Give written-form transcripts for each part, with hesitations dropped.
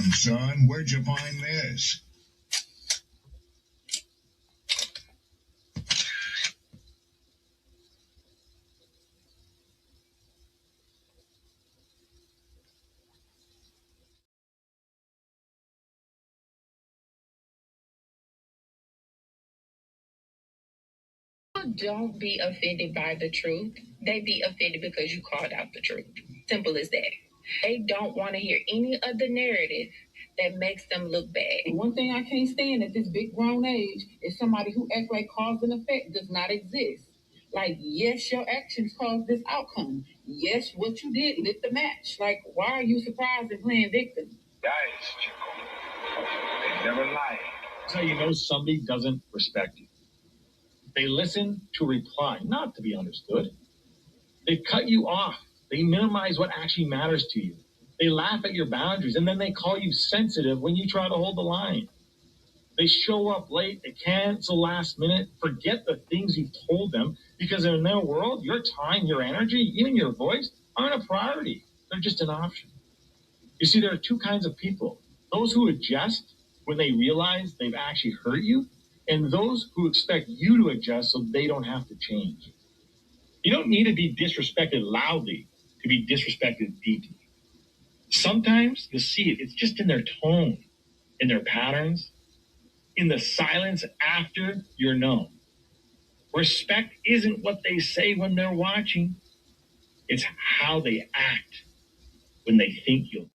Son, where'd you find this? Don't be offended by the truth. They be offended because you called out the truth. Simple as that. They don't want to hear any other narrative that makes them look bad. One thing I can't stand at this big grown age is somebody who acts like cause and effect does not exist. Like, yes, your actions caused this outcome. Yes, what you did lit the match. Like, why are you surprised and playing victim? Guys, Chico. They never lie. That's how you know somebody doesn't respect you. They listen to reply, not to be understood. They cut you off. They minimize what actually matters to you. They laugh at your boundaries, and then they call you sensitive when you try to hold the line. They show up late, they cancel last minute, forget the things you've told them, because in their world, your time, your energy, even your voice aren't a priority. They're just an option. You see, there are two kinds of people. Those who adjust when they realize they've actually hurt you, and those who expect you to adjust so they don't have to change. You don't need to be disrespected loudly to be disrespected deeply. Sometimes you'll see it. It's just in their tone, in their patterns, in the silence after you're known. Respect isn't what they say when they're watching. It's how they act when they think you'll.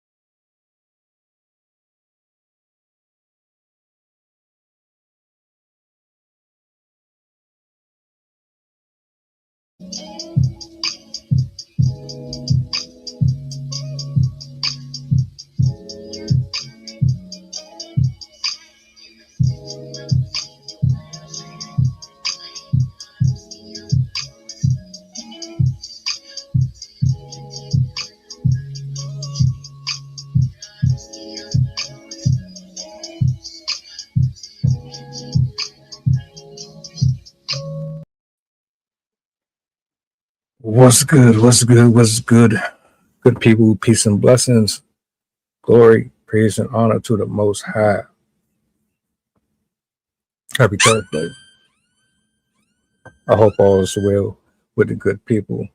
What's good? What's good? What's good? Good people, peace and blessings, glory, praise, and honor to the Most High. Happy Thursday. I hope all is well with the good people.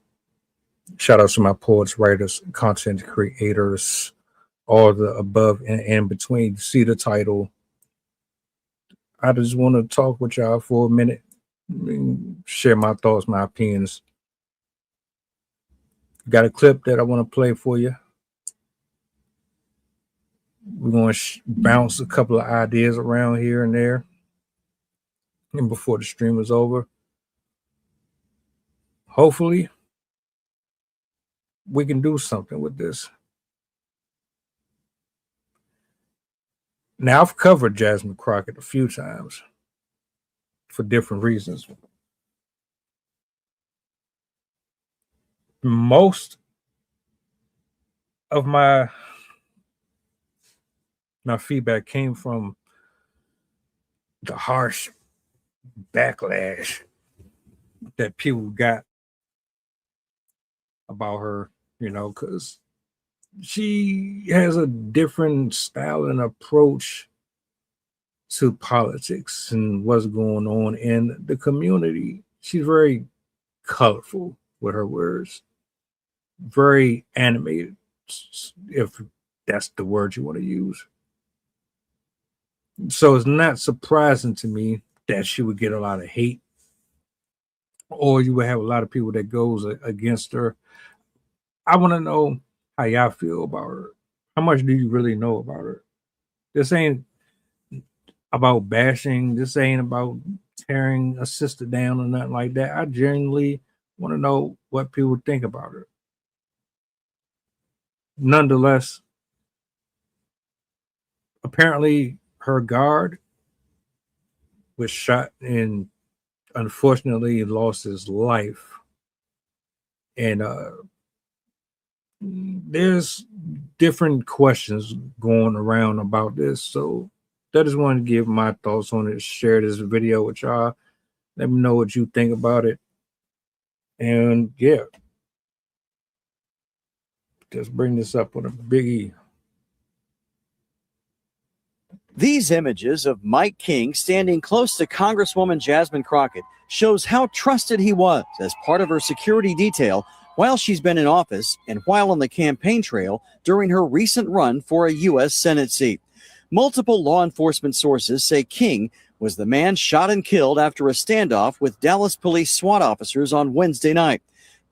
Shout out to my poets, writers, content creators, all the above and in between. See the title. I just want to talk with y'all for a minute, share my thoughts, my opinions. Got a clip that I want to play for you. We're going to bounce a couple of ideas around here and there. And before the stream is over, hopefully we can do something with this. Now, I've covered Jasmine Crockett a few times for different reasons. Most of my feedback came from the harsh backlash that people got about her, because she has a different style and approach to politics and what's going on in the community. She's very colorful with her words, very animated, if that's the word you want to use. So it's not surprising to me that she would get a lot of hate, or you would have a lot of people that goes against her. I want to know how y'all feel about her. How much do you really know about her? This ain't about bashing. This ain't about tearing a sister down or nothing like that. I genuinely want to know what people think about her. Nonetheless, apparently her guard was shot and unfortunately lost his life. And there's different questions going around about this. So I just wanted to give my thoughts on it, share this video with y'all. Let me know what you think about it. And yeah, just bring this up with a biggie. These images of Mike King standing close to Congresswoman Jasmine Crockett shows how trusted he was as part of her security detail while she's been in office and while on the campaign trail during her recent run for a U.S. Senate seat. Multiple law enforcement sources say King was the man shot and killed after a standoff with Dallas police SWAT officers on Wednesday night.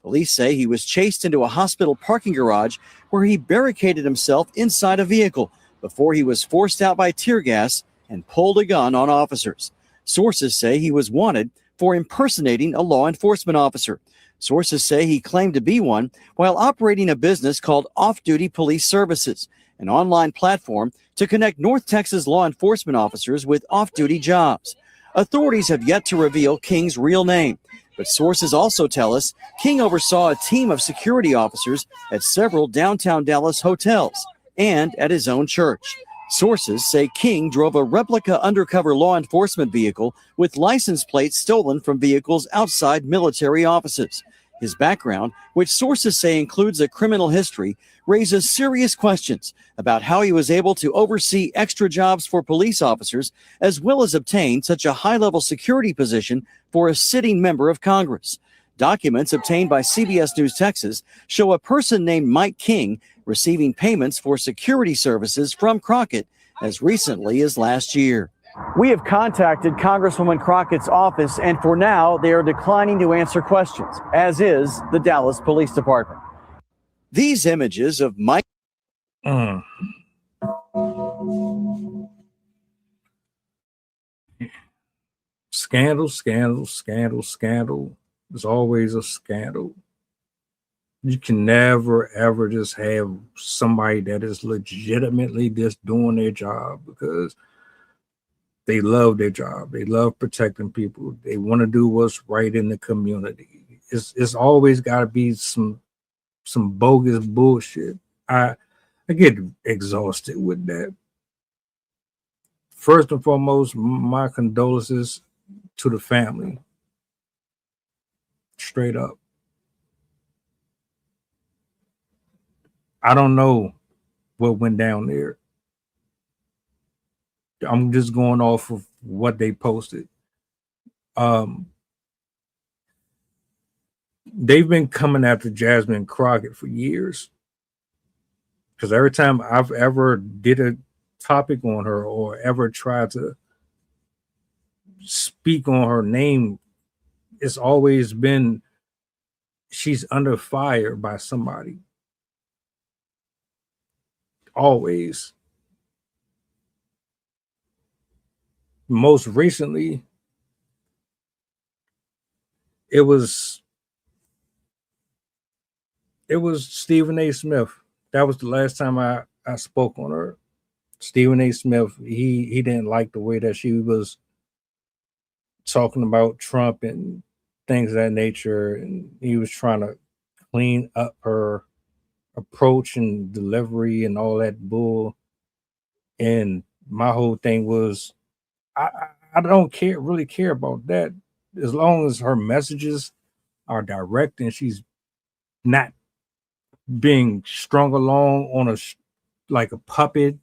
Police say he was chased into a hospital parking garage where he barricaded himself inside a vehicle before he was forced out by tear gas and pulled a gun on officers. Sources say he was wanted for impersonating a law enforcement officer. Sources say he claimed to be one while operating a business called Off-Duty Police Services, an online platform to connect North Texas law enforcement officers with off-duty jobs. Authorities have yet to reveal King's real name, but sources also tell us King oversaw a team of security officers at several downtown Dallas hotels and at his own church. Sources say King drove a replica undercover law enforcement vehicle with license plates stolen from vehicles outside military offices. His background, which sources say includes a criminal history, raises serious questions about how he was able to oversee extra jobs for police officers as well as obtain such a high-level security position for a sitting member of Congress. Documents obtained by CBS News Texas show a person named Mike King receiving payments for security services from Crockett as recently as last year. We have contacted Congresswoman Crockett's office, and for now, they are declining to answer questions, as is the Dallas Police Department. These images of Mike. Scandal, scandal, scandal, scandal. There's always a scandal. You can never, ever just have somebody that is legitimately just doing their job because they love their job. They love protecting people. They want to do what's right in the community. It's always got to be some bogus bullshit. I get exhausted with that. First and foremost, my condolences to the family. Straight up. I don't know what went down there. I'm just going off of what they posted. They've been coming after Jasmine Crockett for years. Because every time I've ever did a topic on her or ever tried to speak on her name, it's always been she's under fire by somebody. Always. Most recently, it was Stephen A. Smith. That was the last time I spoke on her. Stephen A. Smith, he didn't like the way that she was talking about Trump and things of that nature, and he was trying to clean up her approach and delivery and all that bull. And my whole thing was, I don't really care about that as long as her messages are direct and she's not being strung along on like a puppet,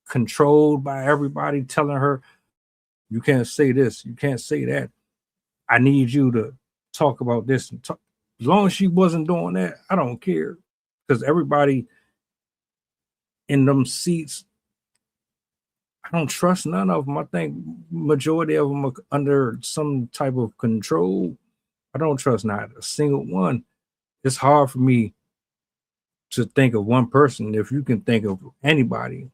controlled by everybody telling her, you can't say this, you can't say that. I need you to talk about this. And talk. As long as she wasn't doing that, I don't care. Because everybody in them seats, I don't trust none of them. I think majority of them are under some type of control. I don't trust not a single one. It's hard for me to think of one person. If you can think of anybody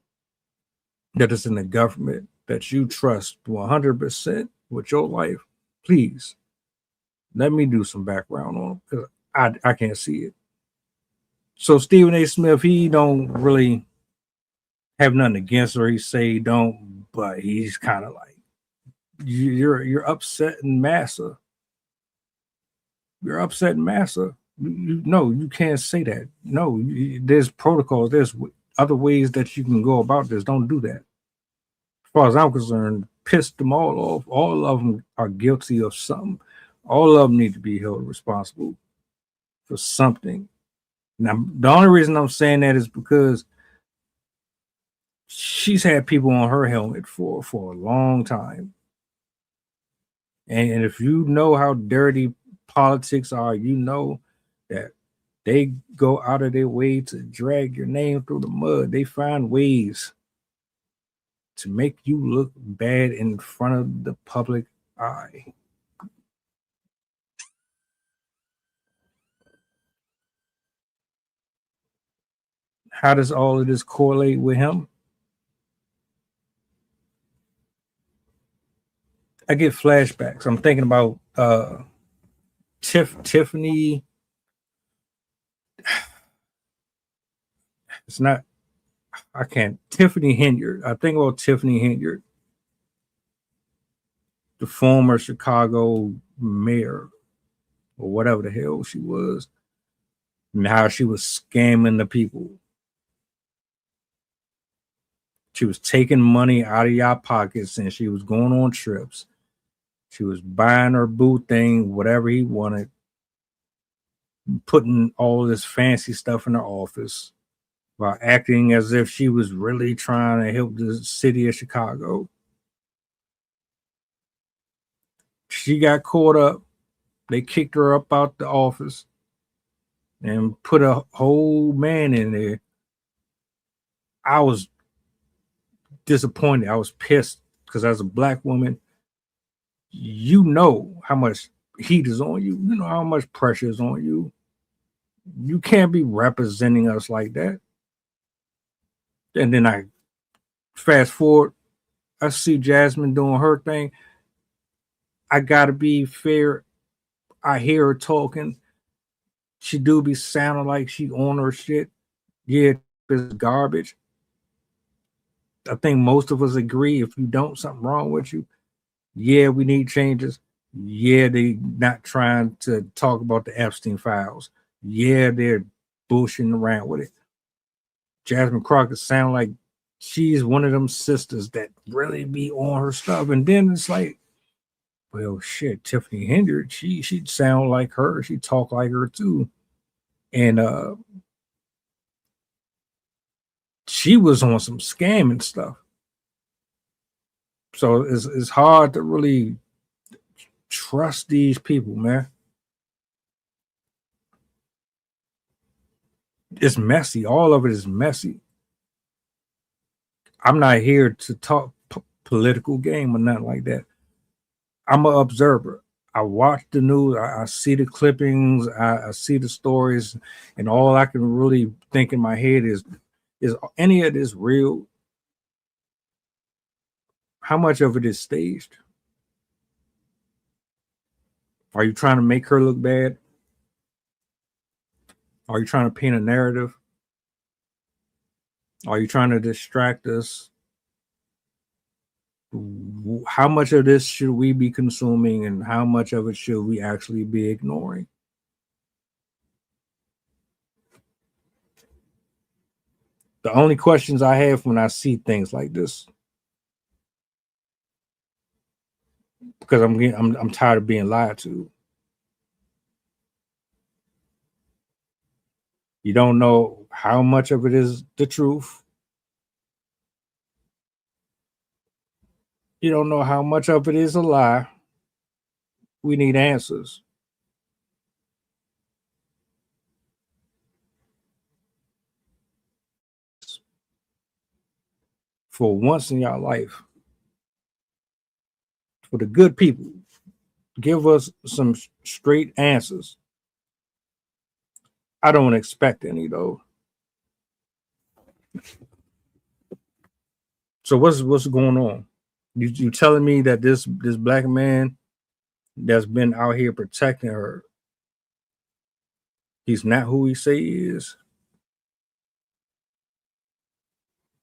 that is in the government that you trust 100% with your life, please let me do some background on them because I can't see it. So Stephen A. Smith, he don't really have nothing against her. He say he don't, but he's kind of like, you're upsetting massa. You're upsetting massa. No, you can't say that. No, there's protocols. There's other ways that you can go about this. Don't do that. As far as I'm concerned, pissed them all off. All of them are guilty of something. All of them need to be held responsible for something. Now, the only reason I'm saying that is because she's had people on her helmet for a long time. And if you know how dirty politics are, you know that they go out of their way to drag your name through the mud. They find ways to make you look bad in front of the public eye. How does all of this correlate with him? I get flashbacks. I'm thinking about Tiffany. It's not. I can't. Tiffany Henyard. I think about Tiffany Henyard, the former Chicago mayor or whatever the hell she was, and how she was scamming the people. She was taking money out of y'all pockets and she was going on trips. She was buying her boo thing, whatever he wanted, putting all this fancy stuff in her office while acting as if she was really trying to help the city of Chicago. She got caught up. They kicked her up out the office and put a whole man in there. I was disappointed. I was pissed because as a black woman, you know how much heat is on you. You know how much pressure is on you. You can't be representing us like that. And then I fast forward, I see Jasmine doing her thing. I gotta be fair. I hear her talking. She do be sounding like she on her shit. Yeah, it's garbage. I think most of us agree if you don't, something wrong with you. Yeah, we need changes. Yeah, they not trying to talk about the Epstein files. Yeah, they're bullshitting around with it. Jasmine Crockett sound like she's one of them sisters that really be on her stuff. And then it's like, well, shit, Tiffany Henyard, she'd sound like her. She talk like her too. And she was on some scamming stuff. So it's hard to really trust these people, man. It's messy. All of it is messy. I'm not here to talk political game or nothing like that. I'm an observer. I watch the news. I see the clippings. I see the stories, and all I can really think in my head is any of this real? How much of it is staged? Are you trying to make her look bad? Are you trying to paint a narrative? Are you trying to distract us? How much of this should we be consuming and how much of it should we actually be ignoring? The only questions I have when I see things like this, because I'm tired of being lied to. You don't know how much of it is the truth. You don't know how much of it is a lie. We need answers. For once in your life, for the good people, give us some straight answers. I don't expect any though. So what's going on? You telling me that this black man that's been out here protecting her, he's not who he say he is?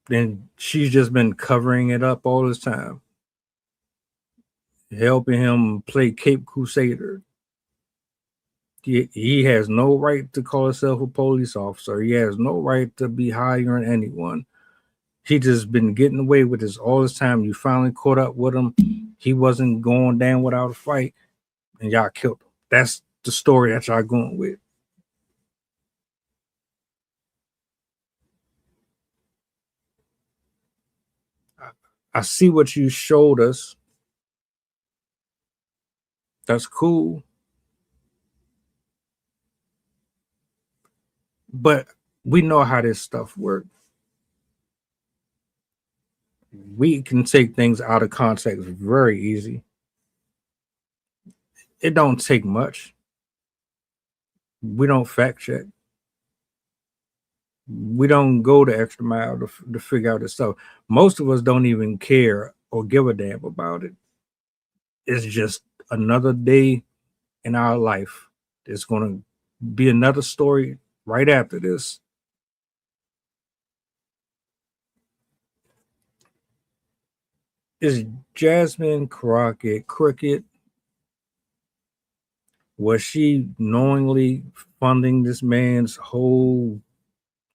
Then she's just been covering it up all this time, helping him play Cape Crusader. He has no right to call himself a police officer. He has no right to be hiring anyone. He just been getting away with this all this time. You finally caught up with him. He wasn't going down without a fight, and y'all killed him. That's the story that y'all going with. I see what you showed us. That's cool. But we know how this stuff works. We can take things out of context very easy. It don't take much. We don't fact check. We don't go the extra mile to figure out this stuff. Most of us don't even care or give a damn about it. It's just another day in our life. There's going to be another story right after this. Is Jasmine Crockett, was she knowingly funding this man's whole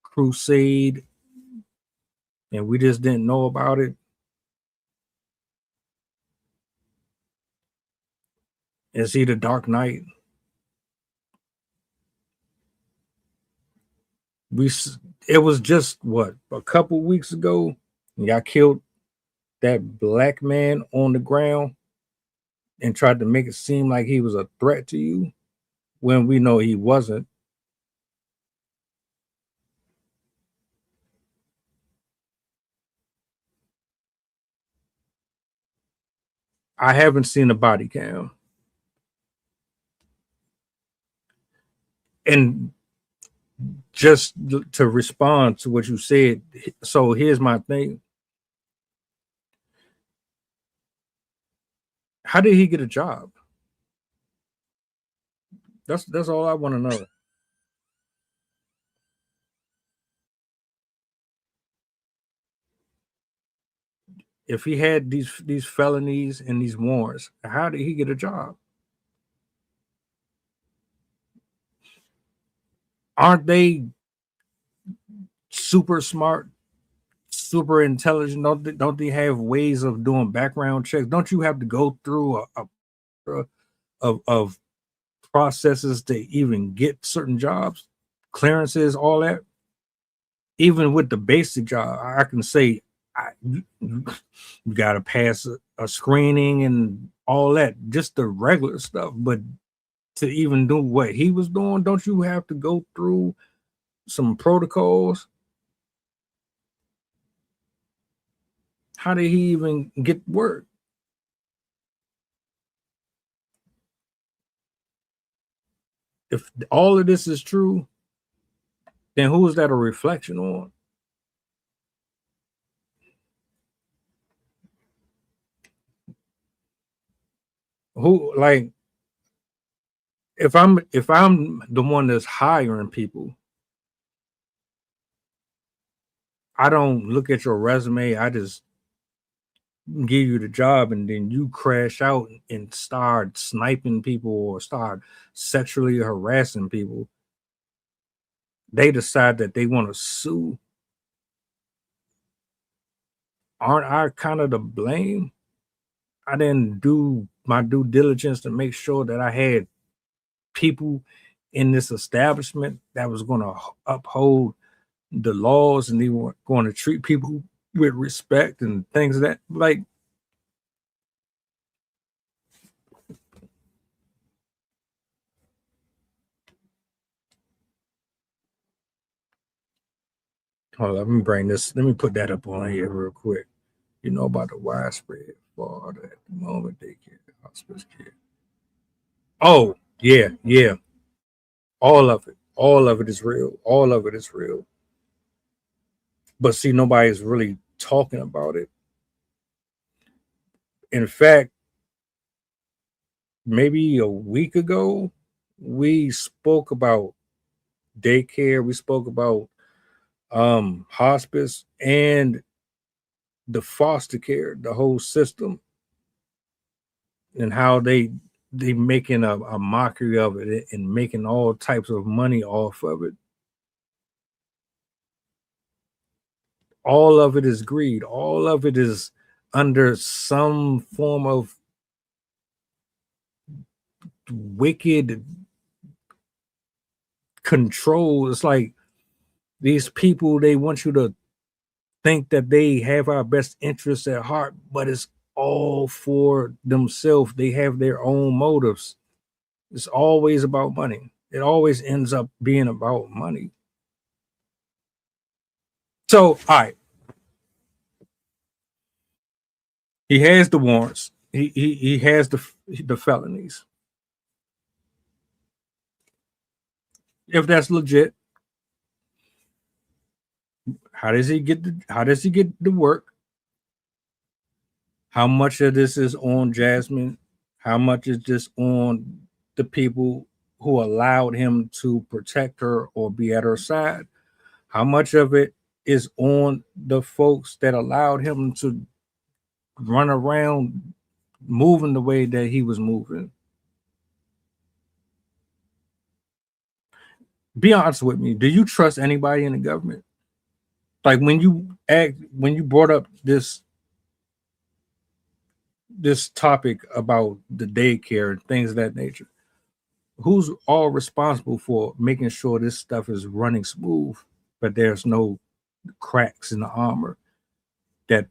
crusade and we just didn't know about it? Is he the Dark Knight? It was just what, a couple weeks ago, y'all killed that black man on the ground and tried to make it seem like he was a threat to you when we know he wasn't. I haven't seen a body cam. And just to respond to what you said, so here's my thing. How did he get a job? That's all I want to know. If he had these felonies and these warrants, how did he get a job? Aren't they super smart, super intelligent? Don't they have ways of doing background checks? Don't you have to go through of processes to even get certain jobs, clearances, all that? Even with the basic job, I can say you got to pass a screening and all that, just the regular stuff. But to even do what he was doing, don't you have to go through some protocols? How did he even get work? If all of this is true, then who is that a reflection on? Who, like, if I'm the one that's hiring people, I don't look at your resume. I just give you the job, and then you crash out and start sniping people or start sexually harassing people. They decide that they want to sue. Aren't I kind of to blame? I didn't do my due diligence to make sure that I had people in this establishment that was going to uphold the laws and they were going to treat people with respect and things that, like, hold on, let me bring this, let me put that up on here real quick. You know about the widespread fraud at the moment, daycare, hospice care. Oh, yeah. All of it is real. All of it is real. But see, nobody's really talking about it. In fact, maybe a week ago, we spoke about daycare, we spoke about hospice and the foster care, the whole system, and how they making a mockery of it and making all types of money off of it. All of it is greed. All of it is under some form of wicked control. It's like these people, they want you to think that they have our best interests at heart, but it's all for themselves. They have their own motives. It's always about money. It always ends up being about money. So, all right, he has the warrants. He has the felonies. If that's legit, how does he get the work? How much of this is on Jasmine? How much is this on the people who allowed him to protect her or be at her side? How much of it is on the folks that allowed him to run around moving the way that he was moving? Be honest with me. Do you trust anybody in the government? Like when you brought up this topic about the daycare and things of that nature, who's all responsible for making sure this stuff is running smooth, but there's no cracks in the armor, that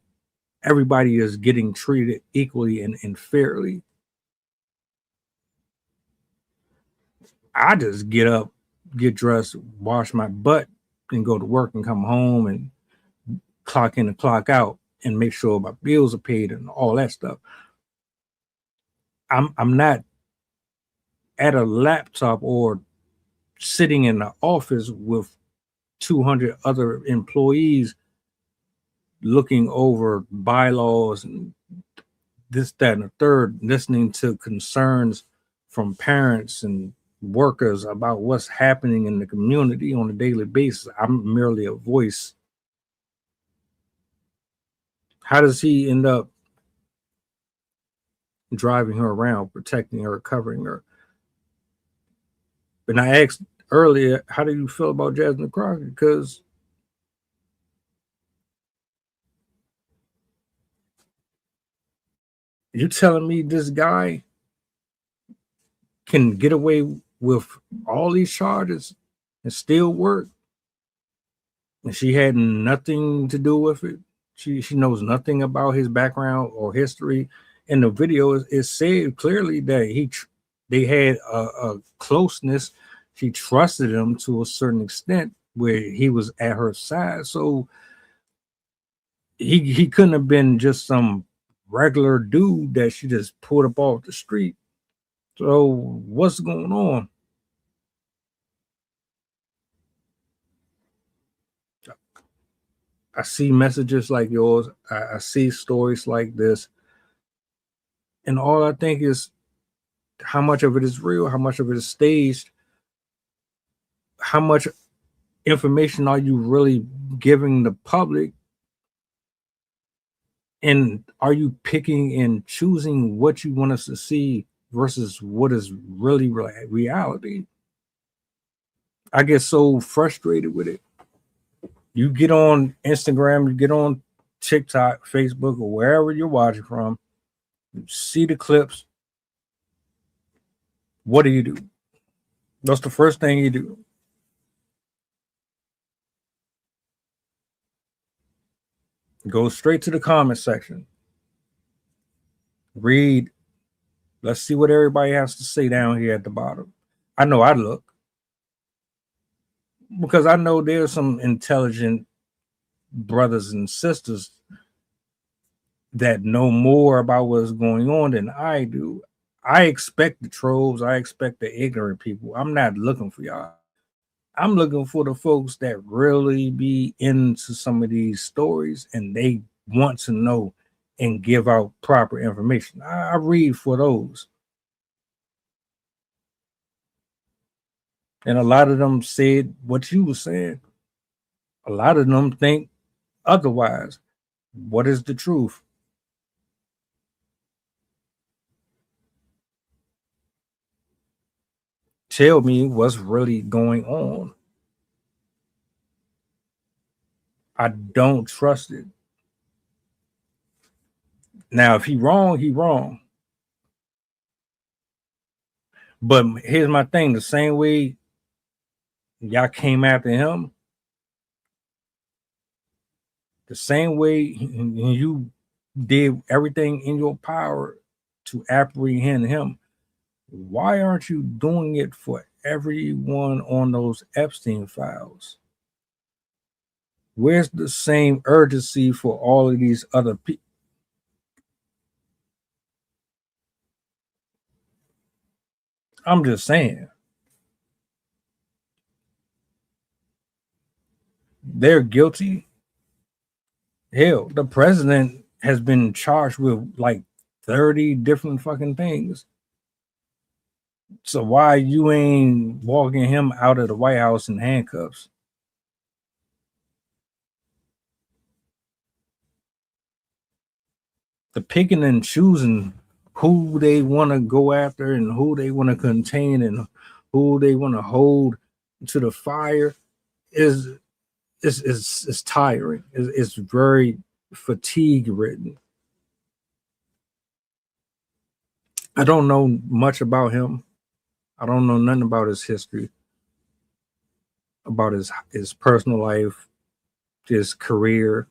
everybody is getting treated equally and fairly? I just get up, get dressed, wash my butt, and go to work and come home and clock in and clock out and make sure my bills are paid and all that stuff. I'm not at a laptop or sitting in the office with 200 other employees looking over bylaws and this, that, and the third, listening to concerns from parents and workers about what's happening in the community on a daily basis. I'm merely a voice. How does he end up driving her around, protecting her, covering her? And I asked earlier, how do you feel about Jasmine Crockett? Because you telling me this guy can get away with all these charges and still work, and she had nothing to do with it? She knows nothing about his background or history. In the video, it said clearly that they had a closeness. She trusted him to a certain extent where he was at her side. So he couldn't have been just some regular dude that she just pulled up off the street. So what's going on? I see messages like yours. I see stories like this. And all I think is, how much of it is real? How much of it is staged? How much information are you really giving the public? And are you picking and choosing what you want us to see versus what is really reality? I get so frustrated with it. You get on Instagram, you get on TikTok, Facebook, or wherever you're watching from, you see the clips. What do? That's the first thing you do. Go straight to the comment section. Read. Let's see what everybody has to say down here at the bottom. I know I look, because I know there's some intelligent brothers and sisters that know more about what's going on than I do. I expect the trolls. I expect the ignorant people. I'm not looking for y'all. I'm looking for the folks that really be into some of these stories and they want to know and give out proper information. I read for those. And a lot of them said what you were saying. A lot of them think otherwise. What is the truth? Tell me what's really going on. I don't trust it. Now, if he wrong, he wrong. But here's my thing: the same way y'all came after him, The same way you did everything in your power to apprehend him, why aren't you doing it for everyone on those Epstein files? Where's the same urgency for all of these other people? I'm just saying. They're guilty. Hell, the president has been charged with like 30 different fucking things. So why you ain't walking him out of the White House in handcuffs? The picking and choosing who they want to go after and who they want to contain and who they want to hold to the fire is tiring. It's very fatigue ridden. I don't know much about him. I don't know nothing about his history, about his personal life, his career.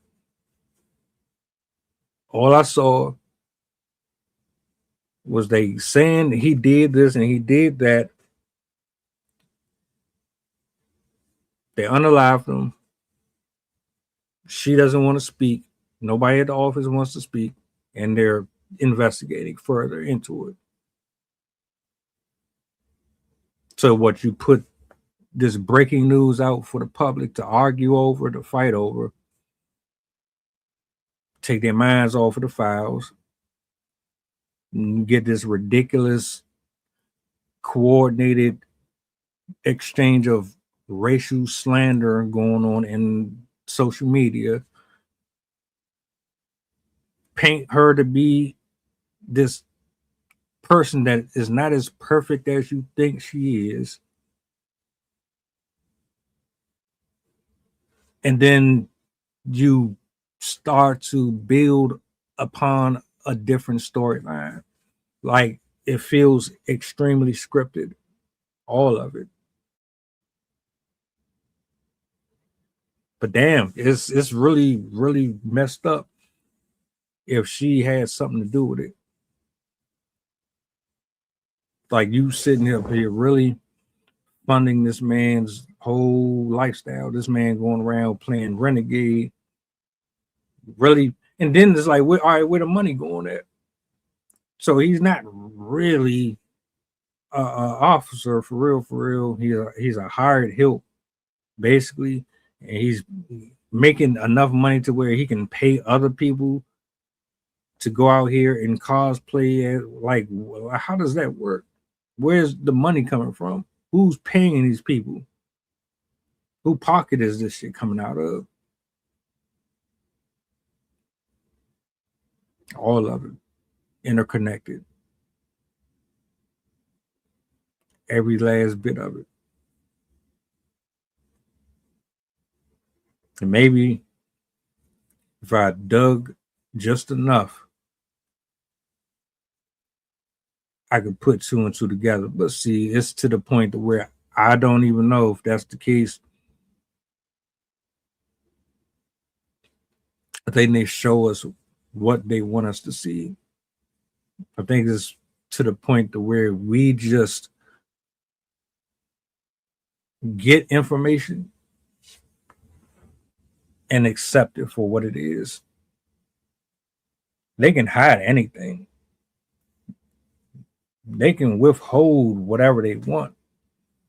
All I saw was they saying he did this and he did that. They unalived him. She doesn't want to speak. Nobody at the office wants to speak, and they're investigating further into it. So what, you put this breaking news out for the public to argue over, to fight over, take their minds off of the files, and get this ridiculous coordinated exchange of racial slander going on in social media, paint her to be this person that is not as perfect as you think she is, and then you start to build upon a different storyline. Like, it feels extremely scripted, all of it. But damn, it's really, really messed up if she had something to do with it. Like, you sitting here really funding this man's whole lifestyle. This man going around playing renegade, really, and then it's like, all right, where the money going at? So he's not really a officer for real. He's a hired help, basically, and he's making enough money to where he can pay other people to go out here and cosplay. Like, how does that work? Where's the money coming from? Who's paying these people? Who pocket is this shit coming out of? All of it interconnected. Every last bit of it. And maybe if I dug just enough, I could put two and two together. But see, it's to the point to where I don't even know if that's the case. I think they show us what they want us to see. I think it's to the point to where we just get information and accept it for what it is. They can hide anything. They can withhold whatever they want.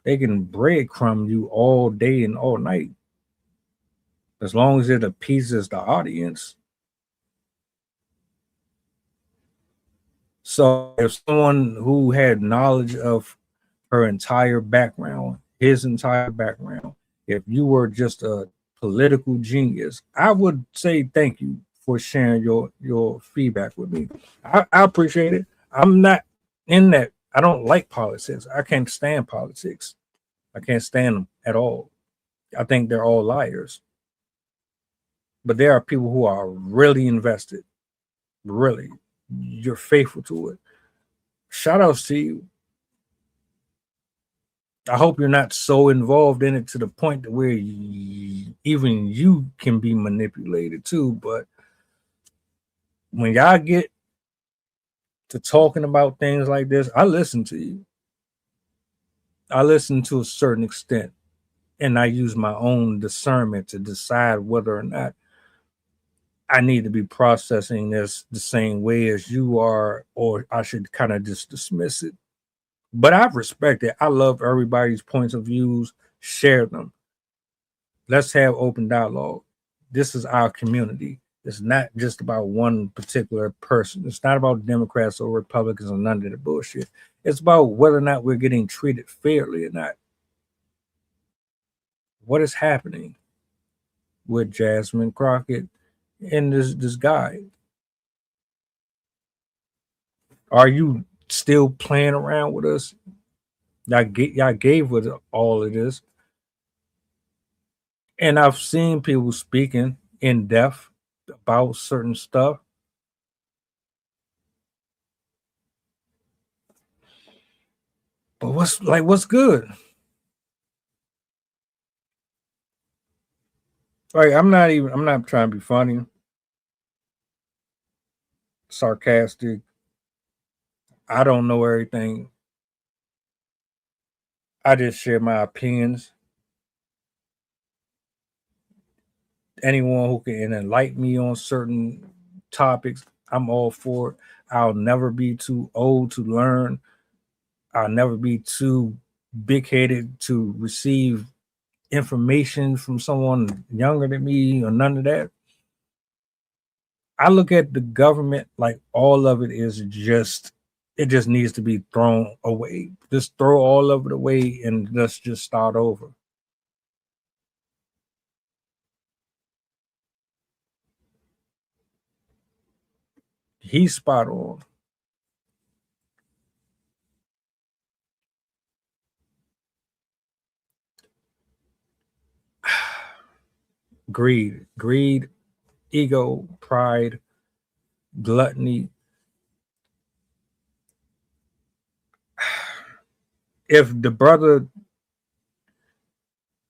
They can breadcrumb you all day and all night. As long as it appeases the audience. So if someone who had knowledge of her entire background, his entire background, if you were just a political genius, I would say thank you for sharing your feedback with me. I appreciate it. I'm not in that. I don't like politics. I can't stand politics. I can't stand them at all. I think they're all liars. But there are people who are really invested. Really. You're faithful to it. Shout outs to you. I hope you're not so involved in it to the point that where even you can be manipulated too. But when y'all get to talking about things like this, I listen to you. I listen to a certain extent, and I use my own discernment to decide whether or not I need to be processing this the same way as you are, or I should kind of just dismiss it. But I respect it. I love everybody's points of views. Share them. Let's have open dialogue. This is our community. It's not just about one particular person. It's not about Democrats or Republicans or none of the bullshit. It's about whether or not we're getting treated fairly or not. What is happening with Jasmine Crockett and this guy? Are you still playing around with us? Y'all gave us all of this. And I've seen people speaking in depth about certain stuff. But what's good? Like I'm not trying to be funny, sarcastic. I don't know everything. I just share my opinions. Anyone who can enlighten me on certain topics, I'm all for it. I'll never be too old to learn. I'll never be too big headed to receive information from someone younger than me or none of that. I look at the government like all of it is it just needs to be thrown away. Just throw all of it away and let's just start over. He's spot on. Greed, ego, pride, gluttony. If the brother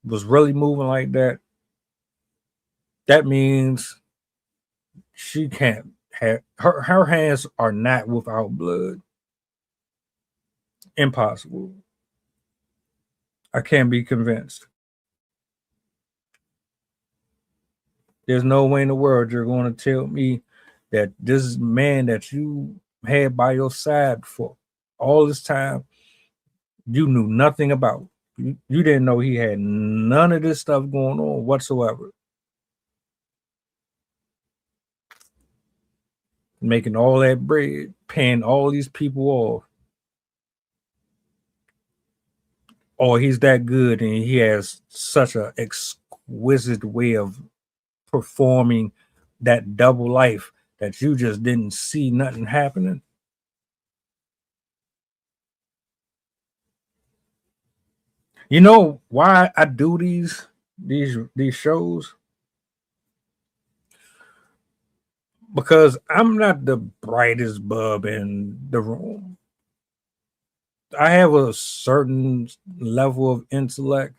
was really moving like that, that means she can't have her hands are not without blood. Impossible. I can't be convinced. There's no way in the world you're going to tell me that this man that you had by your side for all this time, you knew nothing about. You didn't know he had none of this stuff going on whatsoever. Making all that bread, paying all these people off. Or he's that good and he has such an exquisite way of performing that double life that you just didn't see nothing happening. You know why I do these shows? Because I'm not the brightest bulb in the room. I have a certain level of intellect,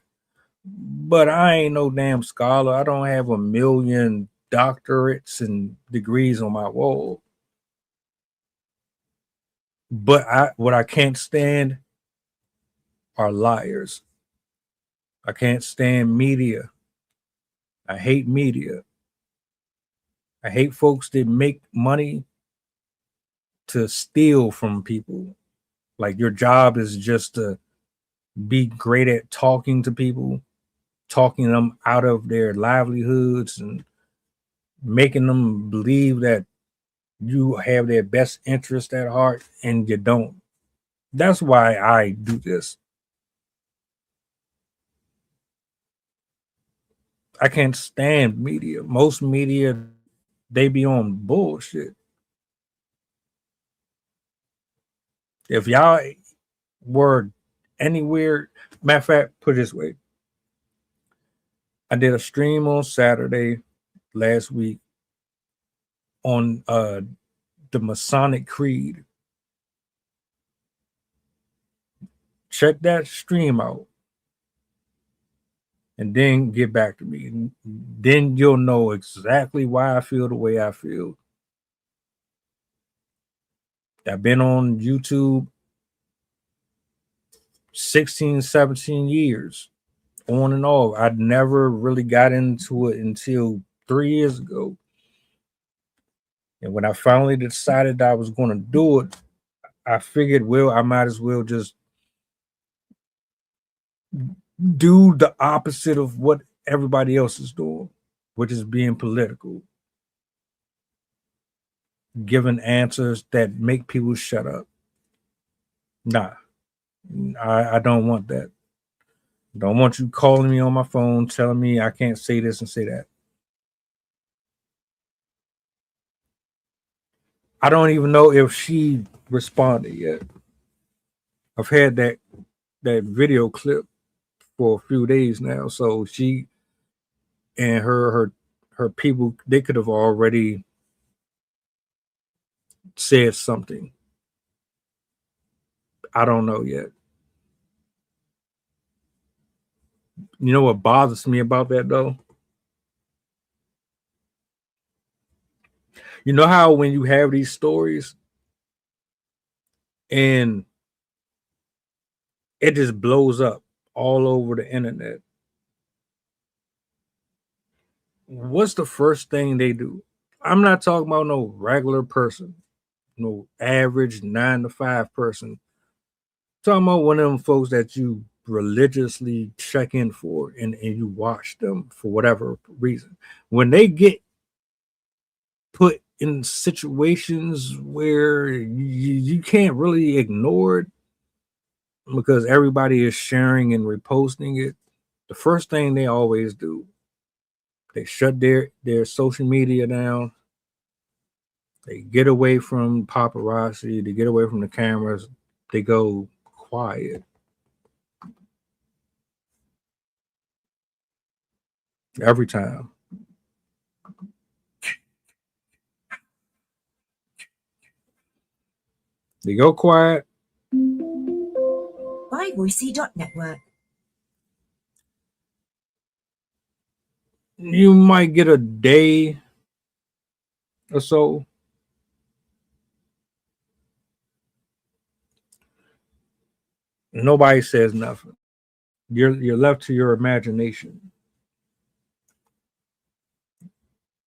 but I ain't no damn scholar. I don't have a million doctorates and degrees on my wall. But what I can't stand are liars. I can't stand media. I hate media. I hate folks that make money to steal from people. Like your job is just to be great at talking to people, talking them out of their livelihoods and making them believe that you have their best interest at heart and you don't. That's why I do this. I can't stand media. Most media, they be on bullshit. If y'all were anywhere, matter of fact, put it this way. I did a stream on Saturday last week on the Masonic Creed. check that stream out, and then get back to me. Then you'll know exactly why I feel the way I feel. I've been on YouTube 16, 17 years, on and off. I never really got into it until 3 years ago. And when I finally decided I was going to do it, I figured, well, I might as well just do the opposite of what everybody else is doing, which is being political, giving answers that make people shut up. Nah, I don't want that. Don't want you calling me on my phone, telling me I can't say this and say that. I don't even know if she responded yet. I've had that video clip for a few days now, so she and her people, they could have already said something. I don't know yet. You know what bothers me about that though? You know how when you have these stories and it just blows up all over the internet, what's the first thing they do? I'm not talking about no regular person, no average 9 to 5 person. I'm talking about one of them folks that you religiously check in for and you watch them for whatever reason. When they get put in situations where you can't really ignore it because everybody is sharing and reposting it, the first thing they always do, they shut their social media down. They get away from paparazzi. They get away from the cameras. They go quiet. Every time. They go quiet. ByVoicey.network. You might get a day or so. Nobody says nothing. You're left to your imagination,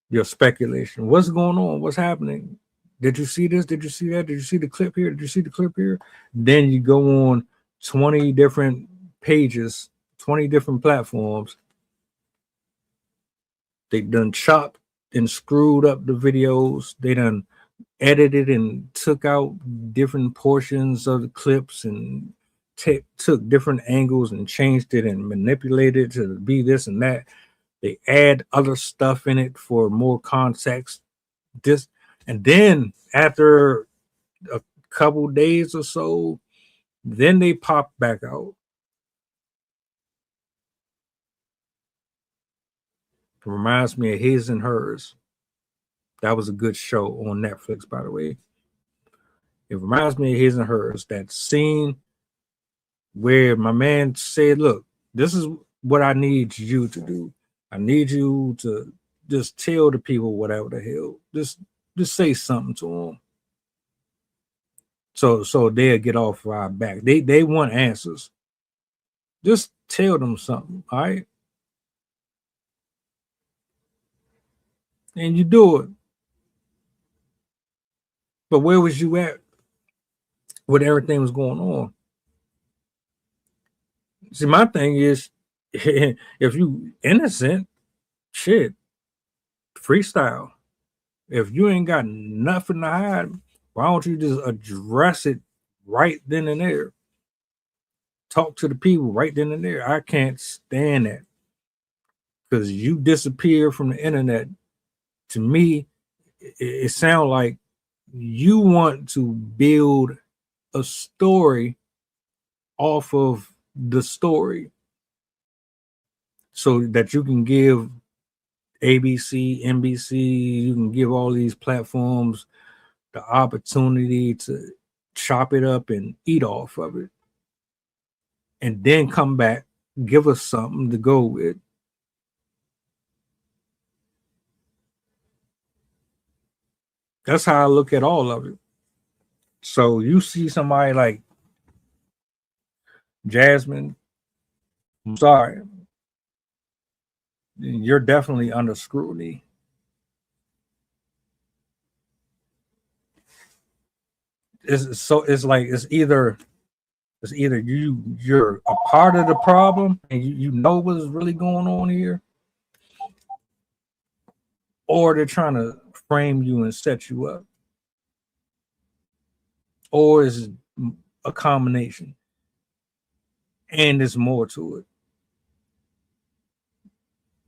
your speculation. What's going on? What's happening? Did you see this? Did you see that? Did you see the clip here? Did you see the clip here? Then you go on 20 different pages, 20 different platforms. They done chopped and screwed up the videos. They done edited and took out different portions of the clips and took different angles and changed it and manipulated it to be this and that. They add other stuff in it for more context. And then after a couple days or so, then they pop back out. It reminds me of His and Hers. That was a good show on Netflix, by the way. It reminds me of His and Hers. That scene where my man said, look, this is what I need you to do. I need you to just tell the people whatever the hell. Just say something to them. So they'll get off our back. They want answers. Just tell them something, all right? And you do it. But where was you at when everything was going on? See, my thing is, if you innocent, shit, freestyle. If you ain't got nothing to hide, why don't you just address it right then and there? Talk to the people right then and there. I can't stand that because you disappear from the internet. To me, it sounds like you want to build a story off of the story so that you can give ABC, NBC, you can give all these platforms the opportunity to chop it up and eat off of it. and then come back, give us something to go with. That's how I look at all of it. So you see somebody like Jasmine, I'm sorry, you're definitely under scrutiny. It's like it's either you're a part of the problem and you know what's really going on here, or they're trying to frame you and set you up, or is a combination, and there's more to it.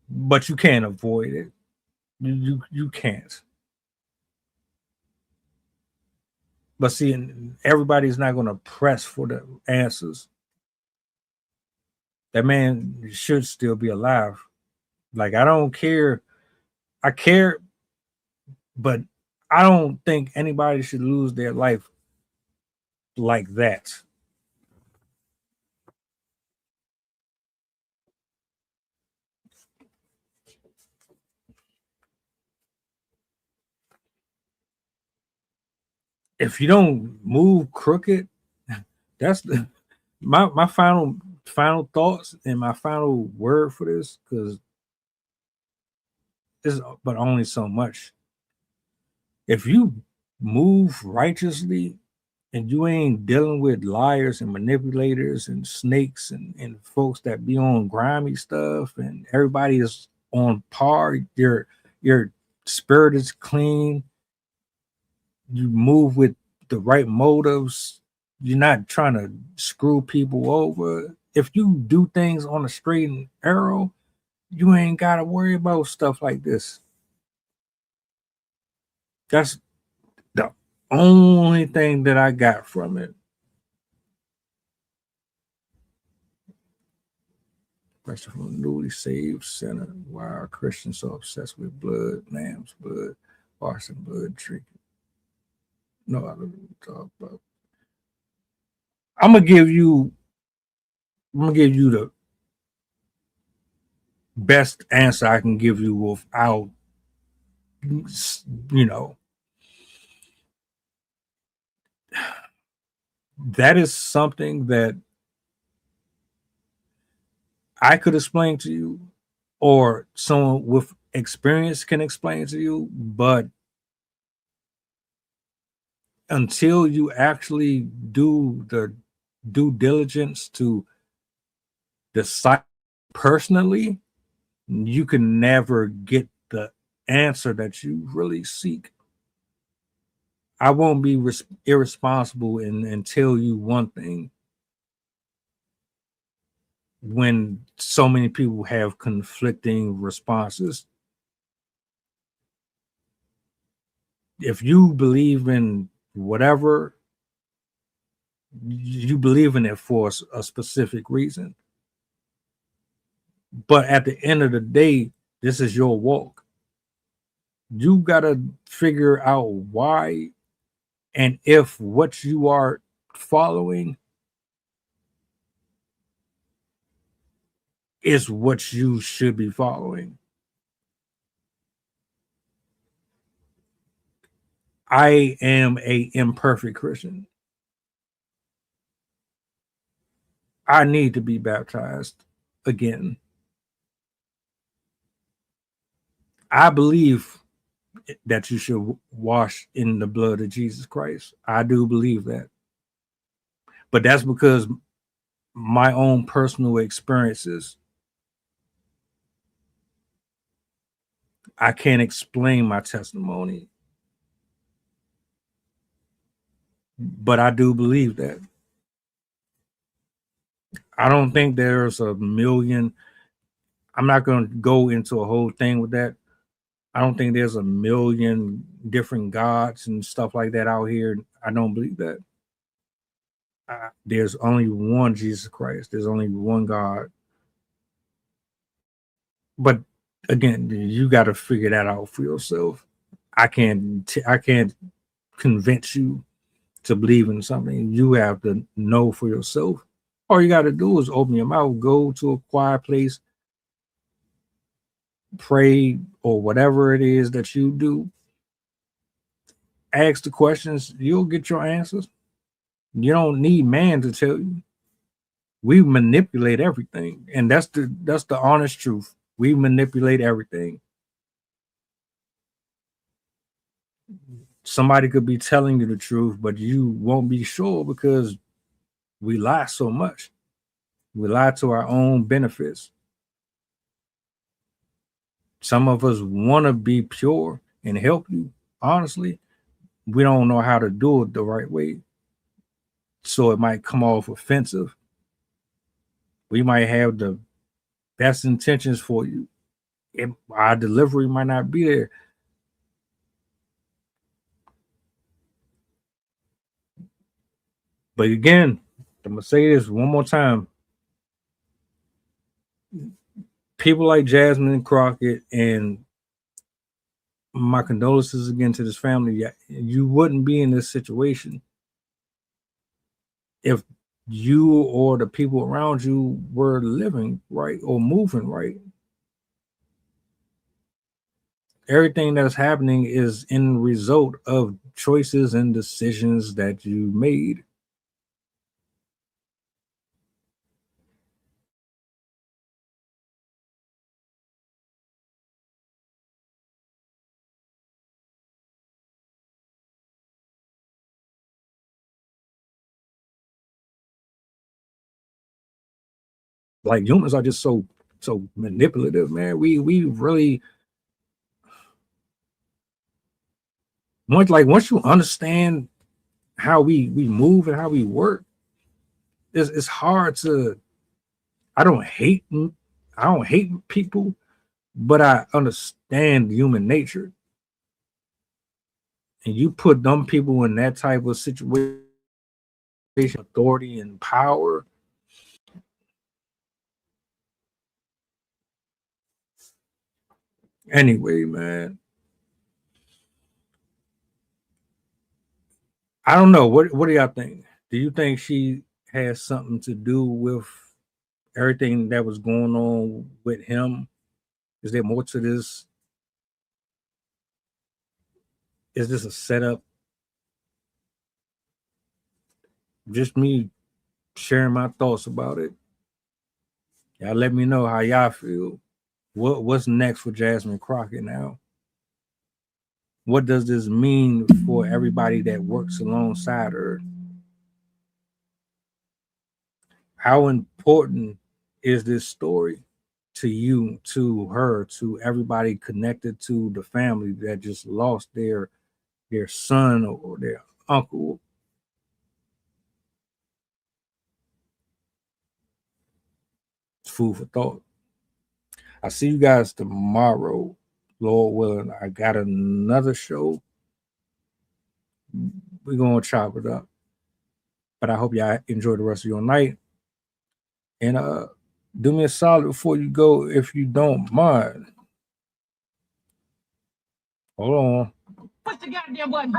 But you can't avoid it. You can't. But see, everybody's not going to press for the answers. That man should still be alive. Like, I don't care. I care, but I don't think anybody should lose their life like that. If you don't move Crooked, that's my final thoughts and my final word for this, because this, but only so much. If you move righteously and you ain't dealing with liars and manipulators and snakes and folks that be on grimy stuff, and everybody is on par, your spirit is clean, you move with the right motives, you're not trying to screw people over. If you do things on a straight and narrow, you ain't got to worry about stuff like this. That's the only thing that I got from it. Question from a newly saved sinner. Why are Christians so obsessed with blood, lamb's blood, washing blood, drinking? No, I don't talk about. I'm gonna give you the best answer I can give you without, that is something that I could explain to you, or someone with experience can explain to you, but until you actually do the due diligence to decide personally, you can never get the answer that you really seek. I won't be irresponsible and tell you one thing when so many people have conflicting responses. If you believe in whatever, you believe in it for a specific reason. But at the end of the day, this is your walk. You got to figure out why and if what you are following is what you should be following. I am a imperfect Christian. I need to be baptized again. I believe that you should wash in the blood of Jesus Christ. I do believe that. But that's because my own personal experiences. I can't explain my testimony, but I do believe that. I don't think there's a million. I'm not going to go into a whole thing with that. I don't think there's a million different gods and stuff like that out here. I don't believe that. There's only one Jesus Christ. There's only one God. But again, you got to figure that out for yourself. I can't convince you to believe in something. You have to know for yourself. All you got to do is open your mouth, go to a quiet place, pray, or whatever it is that you do. Ask the questions, you'll get your answers. You don't need man to tell you. We manipulate everything, and that's the honest truth. We manipulate everything. Somebody could be telling you the truth, but you won't be sure because we lie so much. We lie to our own benefits. Some of us want to be pure and help you. Honestly, we don't know how to do it the right way. So it might come off offensive. We might have the best intentions for you. Our delivery might not be there. But again, I'm going to say this one more time. People like Jasmine and Crockett, and my condolences again to this family. You wouldn't be in this situation if you or the people around you were living right or moving right. Everything that's happening is in result of choices and decisions that you made. Like humans are just so manipulative, man. We really once you understand how we move and how we work, it's hard to. I don't hate people, but I understand human nature. And you put them people in that type of situation, authority and power. Anyway, man, I don't know. What do y'all think? Do you think she has something to do with everything that was going on with him? Is there more to this? Is this a setup? Just me sharing my thoughts about it. Y'all let me know how y'all feel. What's next for Jasmine Crockett now? What does this mean for everybody that works alongside her? How important is this story to you, to her, to everybody connected to the family that just lost their son or their uncle? It's food for thought. I see you guys tomorrow, Lord willing. I got another show. We're gonna chop it up. But I hope y'all enjoy the rest of your night. And do me a solid before you go, if you don't mind. Hold on. Push the goddamn button.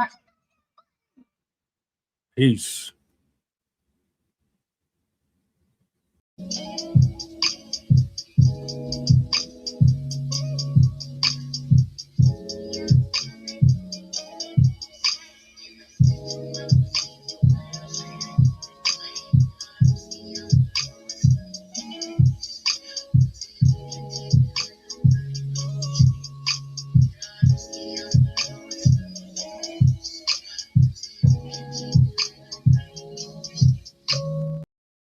Peace.